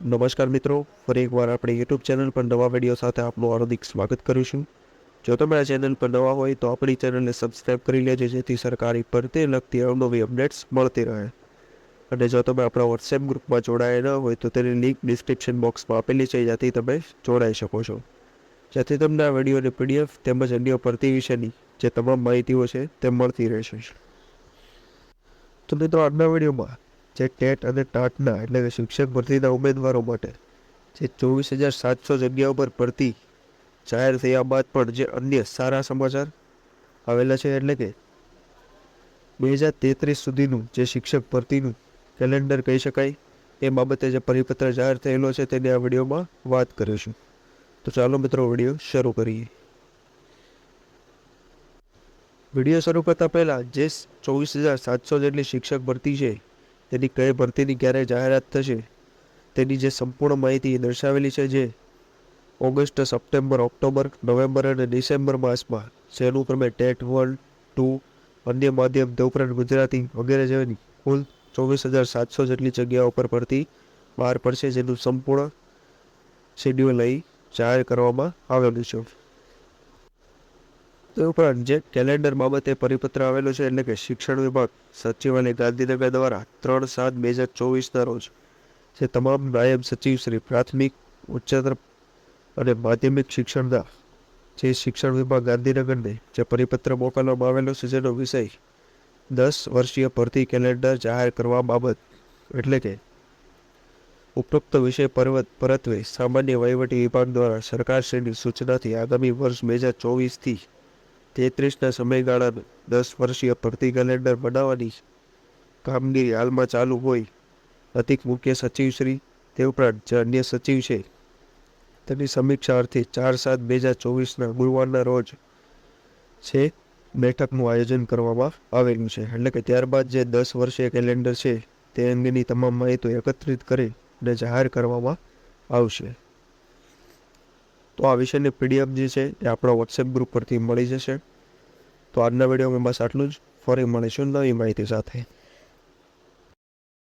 નમસ્કાર મિત્રો, ફરી એકવાર આપણે યુટ્યુબ ચેનલ પર નવા વિડીયો સાથે આપનું હાર્દિક સ્વાગત કરું છું. જો તમે આ ચેનલ પર નવા હોય તો આપણી ચેનલને સબસ્ક્રાઇબ કરી લેજો, જેથી સરકારી ભરતી લગતી અવનવી અપડેટ્સ મળતી રહે. અને જો તમે આપણા વોટ્સએપ ગ્રુપમાં જોડાયા ન હોય તો તેની લિંક ડિસ્ક્રિપ્શન બોક્સમાં આપેલી છે, જ્યાંથી તમે જોડાઈ શકો છો, જેથી તમને આ વિડીયોની પીડીએફ તેમજ અન્ય ભરતી વિશેની જે તમામ માહિતીઓ છે તે મળતી રહેશે. તો મિત્રો, આજના વિડીયોમાં જે ટેટ અને ટાટના એટલે કે શિક્ષક ભરતીના ઉમેદવારો માટે જે 24,700 જગ્યાઓ પર ભરતી જાહેર થયા બાદ પણ જે અન્ય સારા સમાચાર આવેલા છે, એટલે કે 2033 સુધીનું જે શિક્ષક ભરતીનું કેલેન્ડર કહી શકાય, એ બાબતે જે પરિપત્ર જાહેર થયેલો છે તેની આ વિડીયોમાં વાત કરીશું. તો ચાલો મિત્રો, વિડીયો શરૂ કરીએ. વિડીયો શરૂ કરતા પહેલાં જે 24,700 જેટલી શિક્ષક ભરતી છે તેની કઈ ભરતીની ક્યારે જાહેરાત થશે તેની જે સંપૂર્ણ માહિતી દર્શાવેલી છે, જે ઓગસ્ટ, સપ્ટેમ્બર, ઓક્ટોબર, નવેમ્બર અને ડિસેમ્બર માસમાં જેનું તમે ટેટ 1, 2, અન્ય માધ્યમ તે ઉપરાંત ગુજરાતી વગેરે જેવી કુલ 24,700 જેટલી જગ્યાઓ પર ભરતી બહાર પડશે, જેનું સંપૂર્ણ શેડ્યુલ અહીં જાહેર કરવામાં આવેલું છે. તે ઉપરાંત જે કેલેન્ડર બાબતે પરિપત્ર આવેલો છે, એટલે કે શિક્ષણ વિભાગ સચિવાલય ગાંધીનગર દ્વારા 3/7/2024 રોજ જે તમામ નાયબ સચિવ શ્રી પ્રાથમિક, ઉચ્ચતર અને માધ્યમિક શિક્ષણના જે શિક્ષણ વિભાગ ગાંધીનગરને જે પરિપત્ર મોકલવામાં આવેલો છે, જેનો વિષય 10 વર્ષીય ભરતી કેલેન્ડર જાહેર કરવા બાબત, એટલે કે ઉપરોક્ત વિષય પરત્વે સામાન્ય વહીવટી વિભાગ દ્વારા સરકારશ્રીની સૂચનાથી આગામી વર્ષ 2024થી 33ના સમયગાળાનું 10 વર્ષીય ભરતી કેલેન્ડર બનાવવાની કામગીરી હાલમાં ચાલુ હોય, અધિક મુખ્ય સચિવશ્રી તે ઉપરાંત જે અન્ય સચિવ છે તેની સમીક્ષા અર્થે 4/7/2024ના ગુરુવારના રોજ છે બેઠકનું આયોજન કરવામાં આવેલું છે. એટલે કે ત્યારબાદ જે 10 વર્ષીય કેલેન્ડર છે તે અંગેની તમામ માહિતી એકત્રિત કરી અને જાહેર કરવામાં આવશે. તો આ વિષયની પીડીએફ જે છે એ આપણા વોટ્સએપ ગ્રુપ પરથી મળી જશે. તો આજના વિડીયોમાં બસ આટલું જ. ફરી મળીશું નવી માહિતી સાથે.